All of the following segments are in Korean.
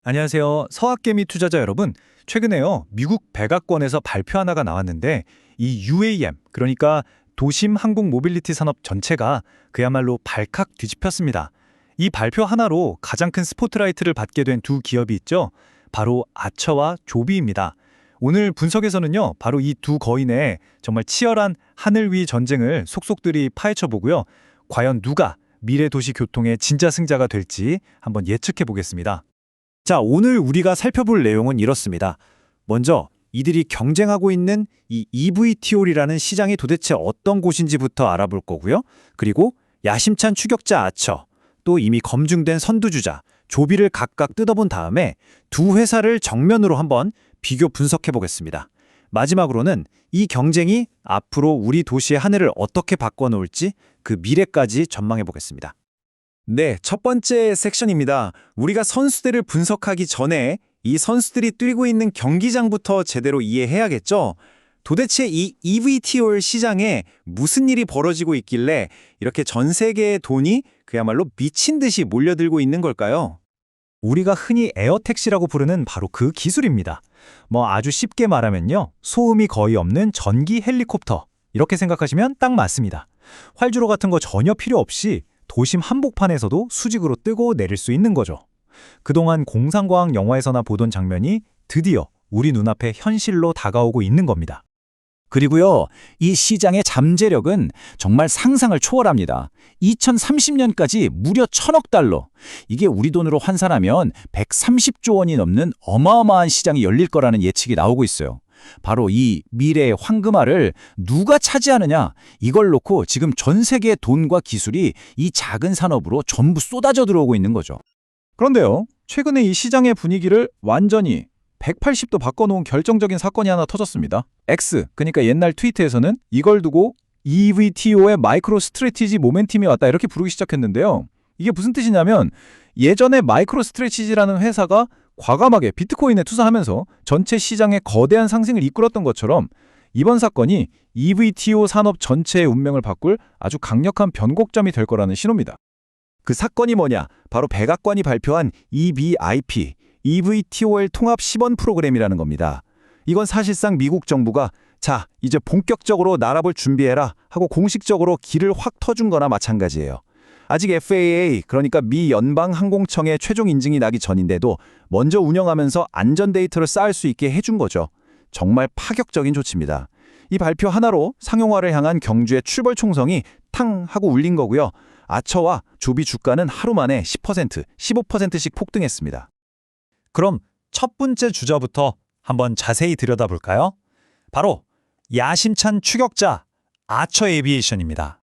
안녕하세요. 서학개미 투자자 여러분. 최근에요, 미국 백악관에서 발표 하나가 나왔는데 이 UAM, 그러니까 도심 항공 모빌리티 산업 전체가 그야말로 발칵 뒤집혔습니다. 이 발표 하나로 가장 큰 스포트라이트를 받게 된 두 기업이 있죠. 바로 아처와 조비입니다. 오늘 분석에서는요, 바로 이 두 거인의 정말 치열한 하늘 위 전쟁을 속속들이 파헤쳐 보고요. 과연 누가 미래 도시 교통의 진짜 승자가 될지 한번 예측해 보겠습니다. 자, 오늘 우리가 살펴볼 내용은 이렇습니다. 먼저 이들이 경쟁하고 있는 이 EVTOL이라는 시장이 도대체 어떤 곳인지부터 알아볼 거고요. 그리고 야심찬 추격자 아처, 또 이미 검증된 선두주자 조비를 각각 뜯어본 다음에 두 회사를 정면으로 한번 비교 분석해 보겠습니다. 마지막으로는 이 경쟁이 앞으로 우리 도시의 하늘을 어떻게 바꿔놓을지 그 미래까지 전망해 보겠습니다. 네, 첫 번째 섹션입니다. 우리가 선수들을 분석하기 전에 이 선수들이 뛰고 있는 경기장부터 제대로 이해해야겠죠? 도대체 이 EVTOL 시장에 무슨 일이 벌어지고 있길래 이렇게 전 세계의 돈이 그야말로 미친 듯이 몰려들고 있는 걸까요? 우리가 흔히 에어택시라고 부르는 바로 그 기술입니다. 아주 쉽게 말하면요, 소음이 거의 없는 전기 헬리콥터, 이렇게 생각하시면 딱 맞습니다. 활주로 같은 거 전혀 필요 없이 도심 한복판에서도 수직으로 뜨고 내릴 수 있는 거죠. 그동안 공상과학 영화에서나 보던 장면이 드디어 우리 눈앞에 현실로 다가오고 있는 겁니다. 그리고요, 이 시장의 잠재력은 정말 상상을 초월합니다. 2030년까지 무려 1,000억 달러. 이게 우리 돈으로 환산하면 130조 원이 넘는 어마어마한 시장이 열릴 거라는 예측이 나오고 있어요. 바로 이 미래의 황금알을 누가 차지하느냐, 이걸 놓고 지금 전 세계의 돈과 기술이 이 작은 산업으로 전부 쏟아져 들어오고 있는 거죠. 그런데요, 최근에 이 시장의 분위기를 완전히 180도 바꿔놓은 결정적인 사건이 하나 터졌습니다. X, 그러니까 옛날 트위터에서는 이걸 두고 EVTO의 마이크로 스트래티지 모멘텀이 왔다, 이렇게 부르기 시작했는데요. 이게 무슨 뜻이냐면, 예전에 마이크로 스트래티지라는 회사가 과감하게 비트코인에 투자하면서 전체 시장의 거대한 상승을 이끌었던 것처럼 이번 사건이 EVTO 산업 전체의 운명을 바꿀 아주 강력한 변곡점이 될 거라는 신호입니다. 그 사건이 뭐냐? 바로 백악관이 발표한 EBIP, EVTOL 통합 시범 프로그램이라는 겁니다. 이건 사실상 미국 정부가 자, 이제 본격적으로 날아볼 준비해라 하고 공식적으로 길을 확 터준 거나 마찬가지예요. 아직 FAA, 그러니까 미 연방항공청의 최종 인증이 나기 전인데도 먼저 운영하면서 안전 데이터를 쌓을 수 있게 해준 거죠. 정말 파격적인 조치입니다. 이 발표 하나로 상용화를 향한 경주의 출발 총성이 탕 하고 울린 거고요. 아처와 조비 주가는 하루 만에 10%, 15%씩 폭등했습니다. 그럼 첫 번째 주자부터 한번 자세히 들여다볼까요? 바로 야심찬 추격자 아처 에비에이션입니다.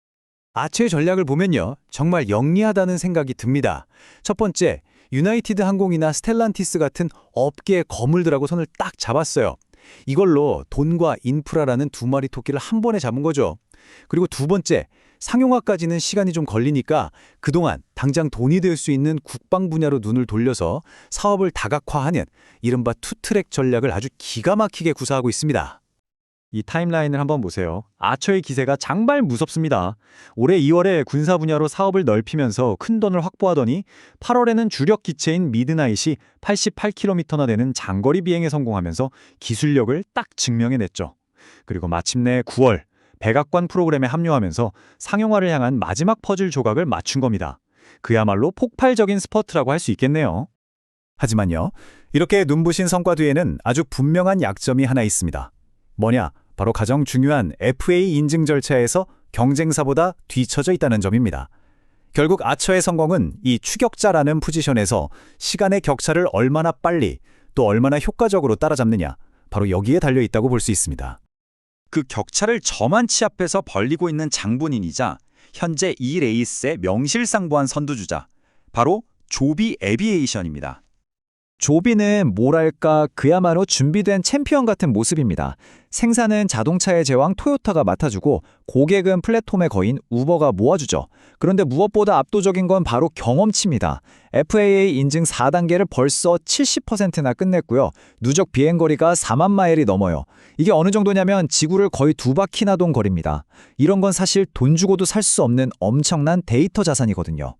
아처의 전략을 보면요, 정말 영리하다는 생각이 듭니다. 첫 번째, 유나이티드 항공이나 스텔란티스 같은 업계의 거물들하고 손을 딱 잡았어요. 이걸로 돈과 인프라라는 두 마리 토끼를 한 번에 잡은 거죠. 그리고 두 번째, 상용화까지는 시간이 좀 걸리니까 그동안 당장 돈이 될 수 있는 국방 분야로 눈을 돌려서 사업을 다각화하는 이른바 투트랙 전략을 아주 기가 막히게 구사하고 있습니다. 이 타임라인을 한번 보세요. 아처의 기세가 정말 무섭습니다. 올해 2월에 군사 분야로 사업을 넓히면서 큰 돈을 확보하더니 8월에는 주력 기체인 미드나잇이 88km나 되는 장거리 비행에 성공하면서 기술력을 딱 증명해냈죠. 그리고 마침내 9월 백악관 프로그램에 합류하면서 상용화를 향한 마지막 퍼즐 조각을 맞춘 겁니다. 그야말로 폭발적인 스퍼트라고 할 수 있겠네요. 하지만요, 이렇게 눈부신 성과 뒤에는 아주 분명한 약점이 하나 있습니다. 뭐냐? 바로 가장 중요한 FAA 인증 절차에서 경쟁사보다 뒤처져 있다는 점입니다. 결국 아처의 성공은 이 추격자라는 포지션에서 시간의 격차를 얼마나 빨리 또 얼마나 효과적으로 따라잡느냐, 바로 여기에 달려 있다고 볼 수 있습니다. 그 격차를 저만치 앞에서 벌리고 있는 장본인이자 현재 이 레이스의 명실상부한 선두주자, 바로 조비 에비에이션입니다. 조비는 뭐랄까 그야말로 준비된 챔피언 같은 모습입니다. 생산은 자동차의 제왕 토요타가 맡아주고 고객은 플랫폼의 거인 우버가 모아주죠. 그런데 무엇보다 압도적인 건 바로 경험치입니다. FAA 인증 4단계를 벌써 70%나 끝냈고요. 누적 비행거리가 4만 마일이 넘어요. 이게 어느 정도냐면 지구를 거의 2바퀴나 돈 거리입니다. 이런 건 사실 돈 주고도 살 수 없는 엄청난 데이터 자산이거든요.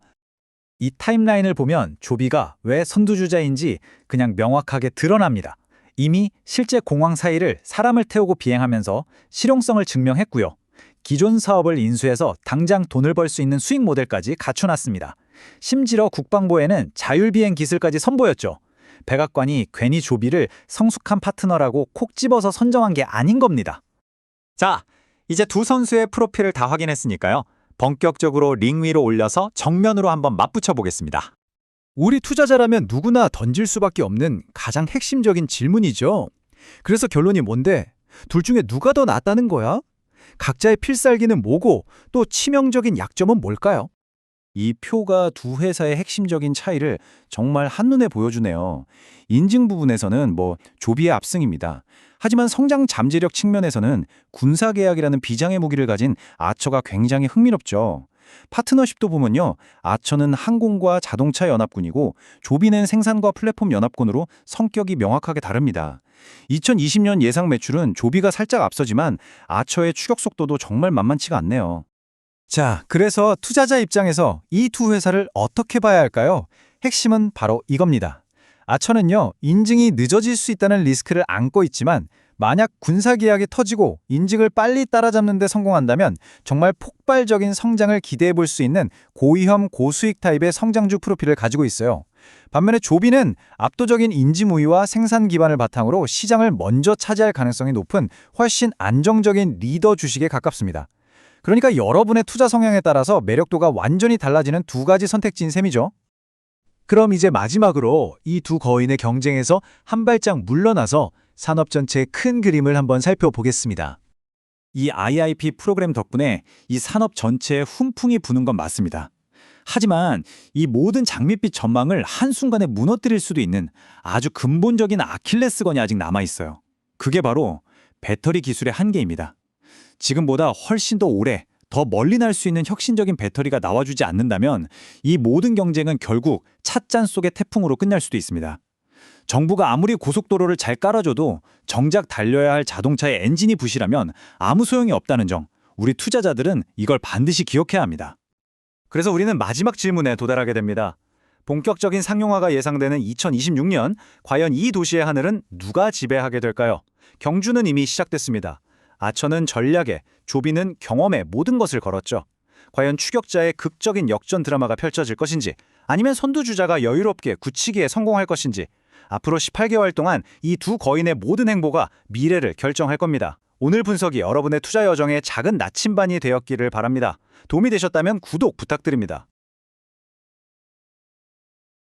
이 타임라인을 보면 조비가 왜 선두주자인지 그냥 명확하게 드러납니다. 이미 실제 공황 사이를 사람을 태우고 비행하면서 실용성을 증명했고요. 기존 사업을 인수해서 당장 돈을 벌 수 있는 수익 모델까지 갖춰놨습니다. 심지어 국방부에는 자율비행 기술까지 선보였죠. 백악관이 괜히 조비를 성숙한 파트너라고 콕 집어서 선정한 게 아닌 겁니다. 자, 이제 두 선수의 프로필을 다 확인했으니까요. 본격적으로 링 위로 올려서 정면으로 한번 맞붙여 보겠습니다. 우리 투자자라면 누구나 던질 수밖에 없는 가장 핵심적인 질문이죠. 그래서 결론이 뭔데? 둘 중에 누가 더 낫다는 거야? 각자의 필살기는 뭐고 또 치명적인 약점은 뭘까요? 이 표가 두 회사의 핵심적인 차이를 정말 한눈에 보여주네요. 인증 부분에서는 조비의 압승입니다. 하지만 성장 잠재력 측면에서는 군사계약이라는 비장의 무기를 가진 아처가 굉장히 흥미롭죠. 파트너십도 보면요. 아처는 항공과 자동차 연합군이고 조비는 생산과 플랫폼 연합군으로 성격이 명확하게 다릅니다. 2020년 예상 매출은 조비가 살짝 앞서지만 아처의 추격 속도도 정말 만만치가 않네요. 자, 그래서 투자자 입장에서 이 두 회사를 어떻게 봐야 할까요? 핵심은 바로 이겁니다. 아처는요, 인증이 늦어질 수 있다는 리스크를 안고 있지만 만약 군사계약이 터지고 인증을 빨리 따라잡는 데 성공한다면 정말 폭발적인 성장을 기대해 볼 수 있는 고위험 고수익 타입의 성장주 프로필을 가지고 있어요. 반면에 조비는 압도적인 인지 우위와 생산 기반을 바탕으로 시장을 먼저 차지할 가능성이 높은 훨씬 안정적인 리더 주식에 가깝습니다. 그러니까 여러분의 투자 성향에 따라서 매력도가 완전히 달라지는 두 가지 선택지인 셈이죠. 그럼 이제 마지막으로 이 두 거인의 경쟁에서 한 발짝 물러나서 산업 전체의 큰 그림을 한번 살펴보겠습니다. 이 IIP 프로그램 덕분에 이 산업 전체에 훈풍이 부는 건 맞습니다. 하지만 이 모든 장밋빛 전망을 한순간에 무너뜨릴 수도 있는 아주 근본적인 아킬레스건이 아직 남아있어요. 그게 바로 배터리 기술의 한계입니다. 지금보다 훨씬 더 오래, 더 멀리 날 수 있는 혁신적인 배터리가 나와주지 않는다면 이 모든 경쟁은 결국 찻잔 속의 태풍으로 끝날 수도 있습니다. 정부가 아무리 고속도로를 잘 깔아줘도 정작 달려야 할 자동차의 엔진이 부실하면 아무 소용이 없다는 점, 우리 투자자들은 이걸 반드시 기억해야 합니다. 그래서 우리는 마지막 질문에 도달하게 됩니다. 본격적인 상용화가 예상되는 2026년, 과연 이 도시의 하늘은 누가 지배하게 될까요? 경주는 이미 시작됐습니다. 아처는 전략에, 조비는 경험에 모든 것을 걸었죠. 과연 추격자의 극적인 역전 드라마가 펼쳐질 것인지, 아니면 선두주자가 여유롭게 굳히기에 성공할 것인지, 앞으로 18개월 동안 이 두 거인의 모든 행보가 미래를 결정할 겁니다. 오늘 분석이 여러분의 투자 여정에 작은 나침반이 되었기를 바랍니다. 도움이 되셨다면 구독 부탁드립니다.